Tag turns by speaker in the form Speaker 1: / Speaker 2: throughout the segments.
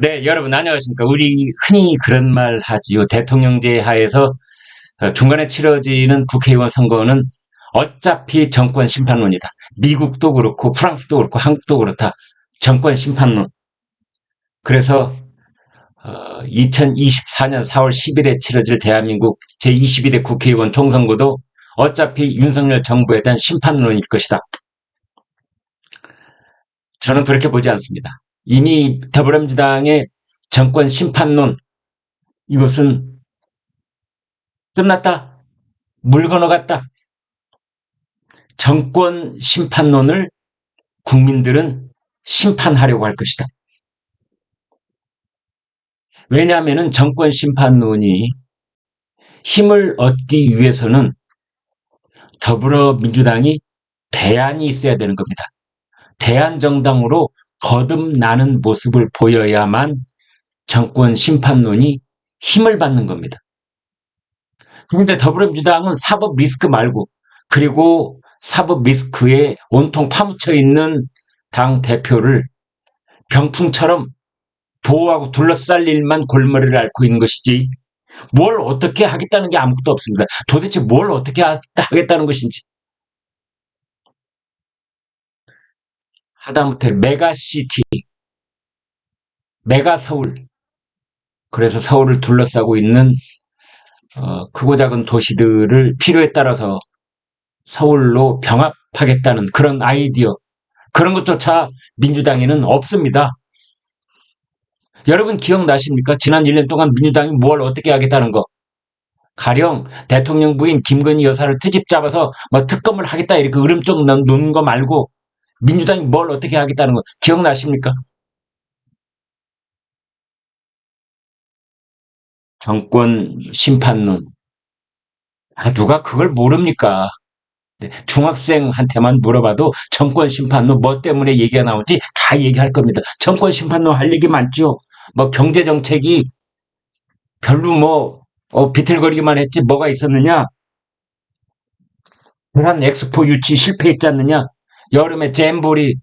Speaker 1: 네, 여러분 안녕하십니까. 우리 흔히 그런 말 하지요. 대통령제 하에서 중간에 치러지는 국회의원 선거는 어차피 정권 심판론이다. 미국도 그렇고 프랑스도 그렇고 한국도 그렇다. 정권 심판론. 그래서 2024년 4월 10일에 치러질 대한민국 제22대 국회의원 총선거도 어차피 윤석열 정부에 대한 심판론일 것이다. 저는 그렇게 보지 않습니다. 이미 더불어민주당의 정권 심판론, 이것은 끝났다. 물 건너갔다. 정권 심판론을 국민들은 심판하려고 할 것이다. 왜냐하면 정권 심판론이 힘을 얻기 위해서는 더불어민주당이 대안이 있어야 되는 겁니다. 대안정당으로 거듭나는 모습을 보여야만 정권 심판론이 힘을 받는 겁니다. 그런데 더불어민주당은 사법 리스크 말고, 그리고 사법 리스크에 온통 파묻혀 있는 당 대표를 병풍처럼 보호하고 둘러쌀 일만 골머리를 앓고 있는 것이지, 뭘 어떻게 하겠다는 게 아무것도 없습니다. 도대체 뭘 어떻게 하겠다는 것인지. 하다못해 메가시티, 메가서울, 그래서 서울을 둘러싸고 있는 크고 작은 도시들을 필요에 따라서 서울로 병합하겠다는 그런 아이디어, 그런 것조차 민주당에는 없습니다. 여러분 기억나십니까? 지난 1년 동안 민주당이 뭘 어떻게 하겠다는 거. 가령 대통령 부인 김건희 여사를 트집 잡아서 뭐 특검을 하겠다 이렇게 으름쩍 놓는 거 말고 민주당이 뭘 어떻게 하겠다는 거 기억나십니까? 정권 심판론. 누가 그걸 모릅니까? 네, 중학생한테만 물어봐도 정권 심판론 뭐 때문에 얘기가 나오지 다 얘기할 겁니다. 정권 심판론 할 얘기 많죠. 뭐 경제 정책이 별로 비틀거리기만 했지 뭐가 있었느냐? 대한 엑스포 유치 실패했지 않느냐? 여름에 잼볼이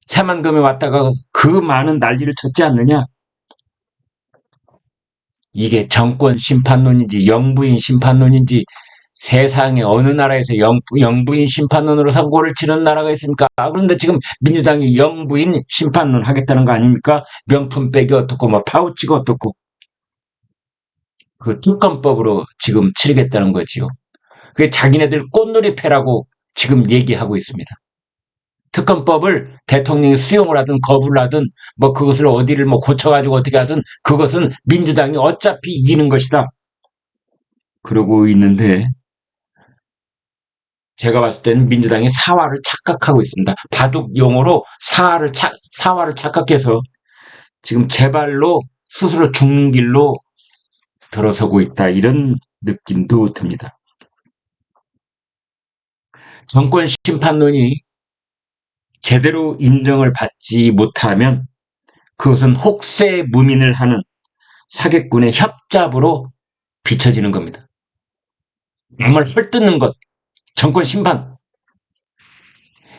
Speaker 1: 새만금에 왔다가 그 많은 난리를 쳤지 않느냐? 이게 정권 심판론인지 영부인 심판론인지, 세상에 어느 나라에서 영부인 심판론으로 선고를 치른 나라가 있습니까? 그런데 지금 민주당이 영부인 심판론 하겠다는 거 아닙니까? 명품백이 어떻고 뭐 파우치가 어떻고, 그 특검법으로 지금 치르겠다는 거지요. 그게 자기네들 꽃놀이 패라고 지금 얘기하고 있습니다. 특검법을 대통령이 수용을 하든 거부를 하든 뭐 그것을 어디를 뭐 고쳐가지고 어떻게 하든 그것은 민주당이 어차피 이기는 것이다. 그러고 있는데, 제가 봤을 때는 민주당이 사활을 착각하고 있습니다. 바둑 용어로 사활을 착각해서 지금 제발로 스스로 죽는 길로 들어서고 있다. 이런 느낌도 듭니다. 정권 심판론이 제대로 인정을 받지 못하면 그것은 혹세 무민을 하는 사기꾼의 협잡으로 비춰지는 겁니다. 남을 헐뜯는 것, 정권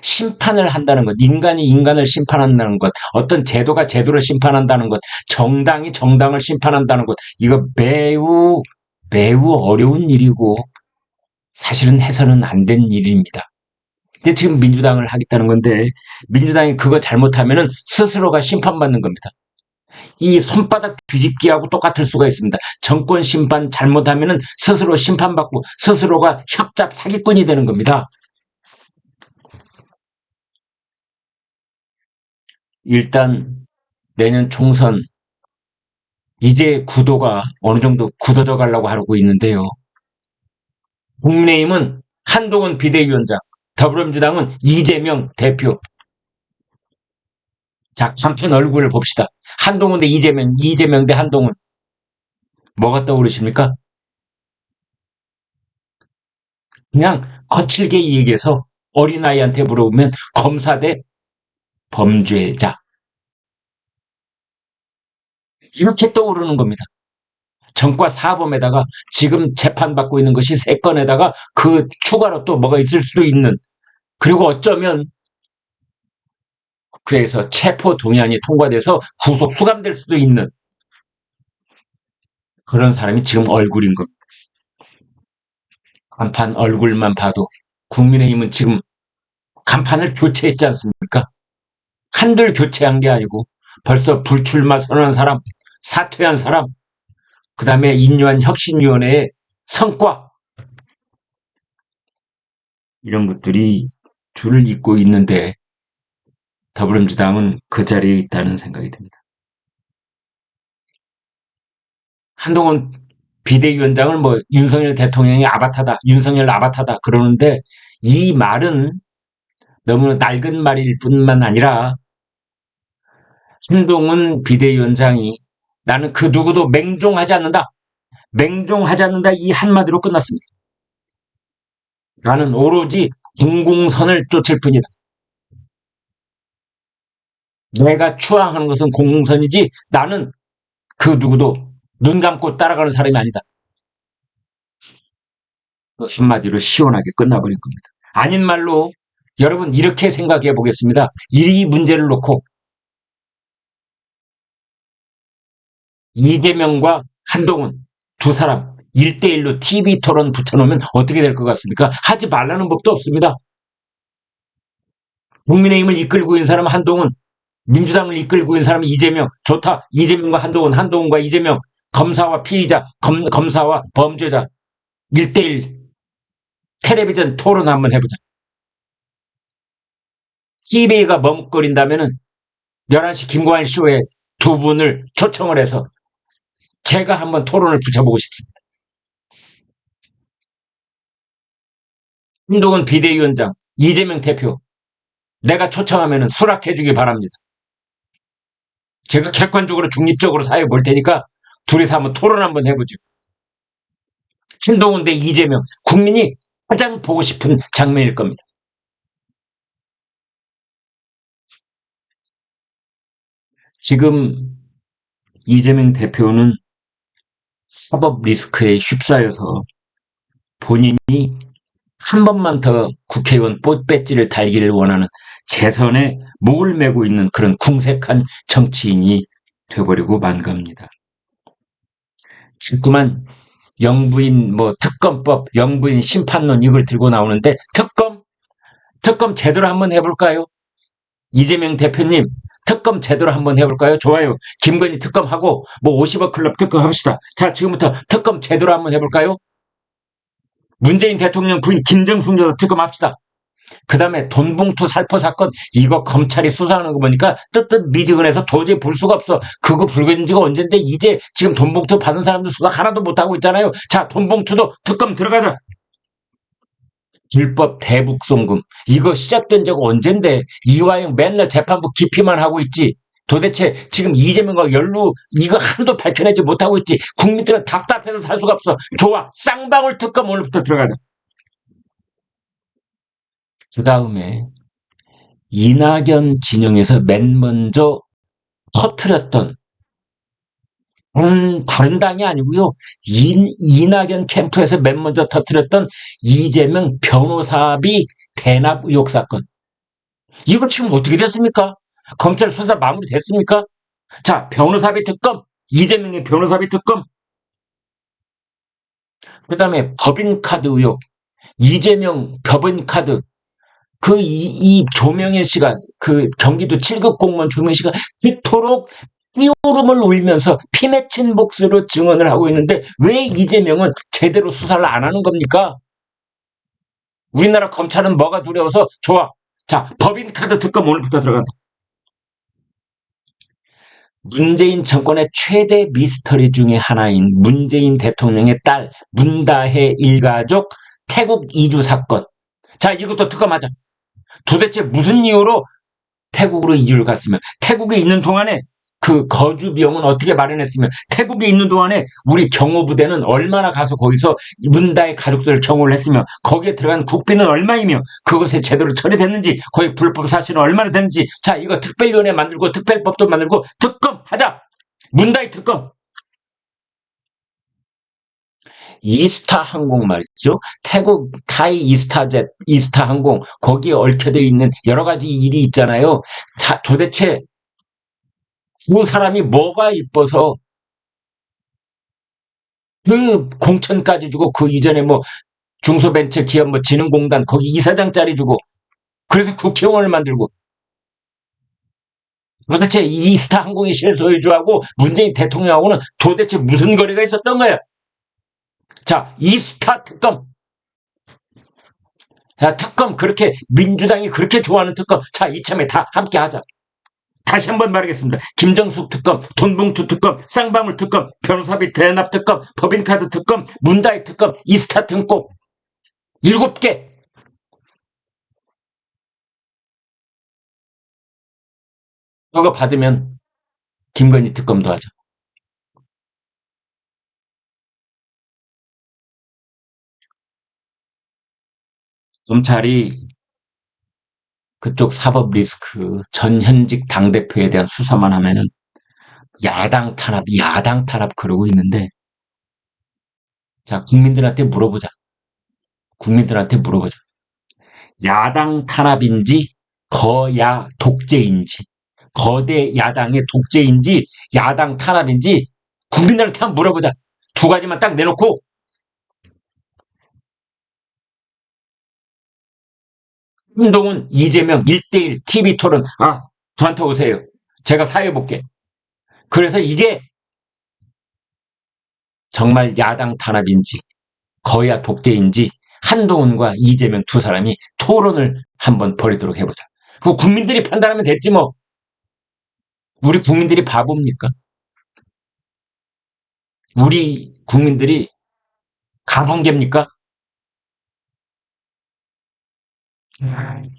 Speaker 1: 심판을 한다는 것, 인간이 인간을 심판한다는 것, 어떤 제도가 제도를 심판한다는 것, 정당이 정당을 심판한다는 것, 이거 매우 매우 어려운 일이고 사실은 해서는 안 된 일입니다. 근데 지금 민주당을 하겠다는 건데, 민주당이 그거 잘못하면은 스스로가 심판받는 겁니다. 이 손바닥 뒤집기하고 똑같을 수가 있습니다. 정권 심판 잘못하면은 스스로 심판받고 스스로가 협잡 사기꾼이 되는 겁니다. 일단 내년 총선 이제 구도가 어느 정도 굳어져 가려고 하고 있는데요. 국민의힘은 한동훈 비대위원장, 더불어민주당은 이재명 대표. 자, 간판 얼굴을 봅시다. 한동훈 대 이재명, 이재명 대 한동훈. 뭐가 떠오르십니까? 그냥 거칠게 얘기해서 어린아이한테 물어보면 검사 대 범죄자. 이렇게 떠오르는 겁니다. 전과 사범에다가 지금 재판받고 있는 것이 3건에다가 그 추가로 또 뭐가 있을 수도 있는, 그리고 어쩌면 그래서 체포 동의안이 통과돼서 구속 수감될 수도 있는 그런 사람이 지금 얼굴인 겁니다. 간판 얼굴만 봐도 국민의힘은 지금 간판을 교체했지 않습니까? 한둘 교체한 게 아니고 벌써 불출마 선언한 사람, 사퇴한 사람, 그 다음에 인요한 혁신위원회의 성과 이런 것들이 줄을 잇고 있는데 더불어민주당은 그 자리에 있다는 생각이 듭니다. 한동훈 비대위원장을 뭐 윤석열 대통령이 아바타다, 윤석열 아바타다 그러는데 이 말은 너무 낡은 말일 뿐만 아니라 한동훈 비대위원장이 나는 그 누구도 맹종하지 않는다. 맹종하지 않는다 이 한마디로 끝났습니다. 나는 오로지 공공선을 쫓을 뿐이다. 내가 추앙하는 것은 공공선이지 나는 그 누구도 눈 감고 따라가는 사람이 아니다. 한마디로 시원하게 끝나버린 겁니다. 아닌 말로 여러분 이렇게 생각해 보겠습니다. 이 문제를 놓고 이재명과 한동훈 두 사람 1대1로 TV 토론 붙여놓으면 어떻게 될 것 같습니까? 하지 말라는 법도 없습니다. 국민의힘을 이끌고 있는 사람은 한동훈, 민주당을 이끌고 있는 사람은 이재명. 좋다. 이재명과 한동훈, 한동훈과 이재명. 검사와 피의자, 검사와 범죄자 1대1 텔레비전 토론 한번 해보자. TV가 머뭇거린다면은 11시 김광일 쇼에 두 분을 초청을 해서 제가 한번 토론을 붙여보고 싶습니다. 한동훈 비대위원장, 이재명 대표, 내가 초청하면 수락해주기 바랍니다. 제가 객관적으로 중립적으로 사회 볼 테니까 둘이서 한번 토론 한번 해보죠. 한동훈 대 이재명, 국민이 가장 보고 싶은 장면일 겁니다. 지금 이재명 대표는 사법 리스크에 휩싸여서 본인이 한 번만 더 국회의원 배지를 달기를 원하는 재선에 목을 메고 있는 그런 궁색한 정치인이 돼버리고 만 겁니다. 자꾸만 영부인 특검법, 영부인 심판론 이걸 들고 나오는데 특검 제대로 한번 해볼까요? 이재명 대표님 특검 제대로 한번 해볼까요? 좋아요. 김건희 특검하고 50억 클럽 특검합시다. 자, 지금부터 특검 제대로 한번 해볼까요? 문재인 대통령 부인 김정숙 여사 특검합시다. 그 다음에 돈봉투 살포 사건 이거 검찰이 수사하는 거 보니까 뜨뜻미지근해서 도저히 볼 수가 없어. 그거 불거진 지가 언젠데 이제 지금 돈봉투 받은 사람들 수사 하나도 못하고 있잖아요. 자, 돈봉투도 특검 들어가자. 불법 대북송금 이거 시작된 적 언젠데 이화영 맨날 재판부 기피만 하고 있지. 도대체 지금 이재명과 연루 이거 하나도 밝혀내지 못하고 있지. 국민들은 답답해서 살 수가 없어. 좋아. 쌍방울 특검 오늘부터 들어가자. 그 다음에 이낙연 진영에서 맨 먼저 터트렸던 다른 당이 아니고요. 이낙연 캠프에서 맨 먼저 터트렸던 이재명 변호사비 대납 의혹 사건. 이거 지금 어떻게 됐습니까? 검찰 수사 마무리됐습니까? 자, 변호사비 특검, 이재명의 변호사비 특검. 그 다음에 법인카드 의혹, 이재명 법인카드. 이 조명일 씨가 그 경기도 7급 공무원 조명일 씨가 그토록 띄오름을 울면서 피 맺힌 목소리로 증언을 하고 있는데 왜 이재명은 제대로 수사를 안 하는 겁니까? 우리나라 검찰은 뭐가 두려워서 좋아. 자, 법인카드 특검 오늘부터 들어간다. 문재인 정권의 최대 미스터리 중에 하나인 문재인 대통령의 딸 문다혜 일가족 태국 이주 사건. 자, 이것도 특검하자. 도대체 무슨 이유로 태국으로 이주를 갔으면 태국에 있는 동안에 그 거주 비용은 어떻게 마련했으면 태국에 있는 동안에 우리 경호부대는 얼마나 가서 거기서 문다의 가족들을 경호를 했으며 거기에 들어간 국비는 얼마이며 그것에 제대로 처리됐는지 거기 불법 사실은 얼마나 됐는지 자 이거 특별위원회 만들고 특별법도 만들고 특검하자. 문다의 특검. 이스타 항공 말이죠. 태국 타이 이스타젯, 이스타 항공 거기에 얽혀져 있는 여러 가지 일이 있잖아요. 도대체 그 사람이 뭐가 이뻐서 그 공천까지 주고 그 이전에 뭐 중소벤처기업 뭐 진흥공단 거기 이사장짜리 주고 그래서 국회의원을 만들고 도대체 이스타 항공의 실소유주하고 문재인 대통령하고는 도대체 무슨 거래가 있었던 거야? 자, 이스타 특검. 자, 특검 그렇게 민주당이 그렇게 좋아하는 특검. 자, 이참에 다 함께 하자. 다시 한번 말하겠습니다. 김정숙 특검, 돈봉투 특검, 쌍방울 특검, 변호사비 대납 특검, 법인카드 특검, 문다이 특검, 이스타 특검 7개. 이거 받으면 김건희 특검도 하죠. 검찰이 그쪽 사법 리스크 전 현직 당대표에 대한 수사만 하면은 야당 탄압 그러고 있는데 자, 국민들한테 물어보자. 야당 탄압인지 거야 독재인지 거대 야당의 독재인지 야당 탄압인지 국민들한테 한번 물어보자. 두 가지만 딱 내놓고 한동훈 이재명 1대1 TV 토론 저한테 오세요. 제가 사회볼게. 그래서 이게 정말 야당 탄압인지 거야 독재인지 한동훈과 이재명 두 사람이 토론을 한번 벌이도록 해보자. 그 국민들이 판단하면 됐지 뭐. 우리 국민들이 바보입니까? 우리 국민들이 가본개입니까?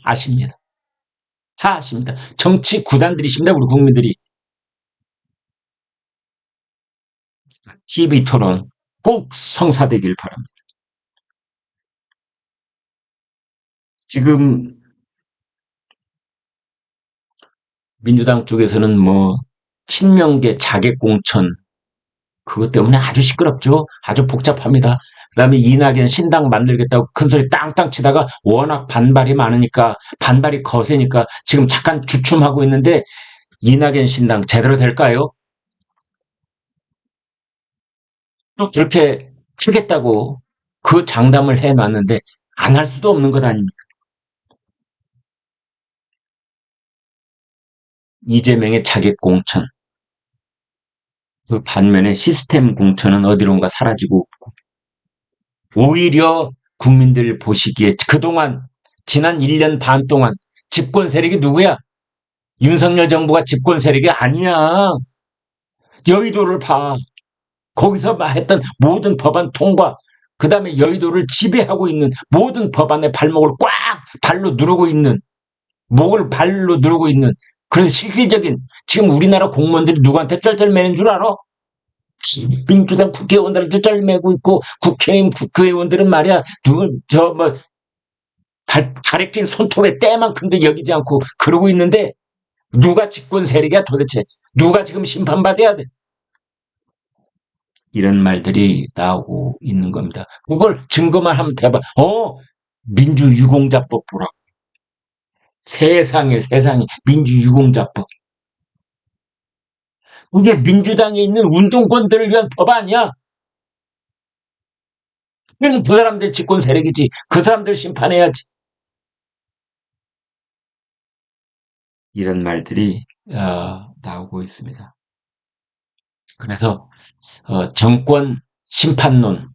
Speaker 1: 아십니다. 아십니다. 정치 구단들이십니다. 우리 국민들이. TV 토론 꼭 성사되길 바랍니다. 지금 민주당 쪽에서는 뭐 친명계 자객공천 그것 때문에 아주 시끄럽죠. 아주 복잡합니다. 그다음에 이낙연 신당 만들겠다고 큰소리 땅땅 치다가 워낙 반발이 많으니까 반발이 거세니까 지금 잠깐 주춤하고 있는데 이낙연 신당 제대로 될까요? 또 그렇게 하겠다고 그 장담을 해놨는데 안 할 수도 없는 것 아닙니까? 이재명의 자객공천 그 반면에 시스템 공천은 어디론가 사라지고 오히려 국민들 보시기에 그동안 지난 1년 반 동안 집권 세력이 누구야? 윤석열 정부가 집권 세력이 아니야. 여의도를 봐. 거기서 했던 모든 법안 통과, 그 다음에 여의도를 지배하고 있는 모든 법안의 발목을 꽉 발로 누르고 있는, 목을 발로 누르고 있는, 그래서 실질적인, 지금 우리나라 공무원들이 누구한테 쩔쩔매는 줄 알아? 민주당 국회의원들은 쩔쩔매고 있고, 국회의원들은 말이야, 발에 낀 손톱에 때만큼도 여기지 않고 그러고 있는데, 누가 집권 세력이야 도대체? 누가 지금 심판받아야 돼? 이런 말들이 나오고 있는 겁니다. 그걸 증거만 하면 대박. 민주유공자법 보라. 세상에 민주유공자법. 그게 민주당에 있는 운동권들을 위한 법 아니야? 그럼 그 사람들 집권 세력이지. 그 사람들 심판해야지. 이런 말들이 나오고 있습니다. 그래서 정권 심판론,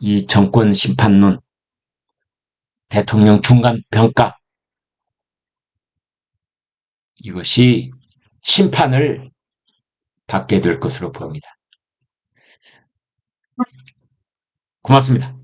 Speaker 1: 이 정권 심판론, 대통령 중간 평가 이것이 심판을 받게 될 것으로 보입니다. 고맙습니다.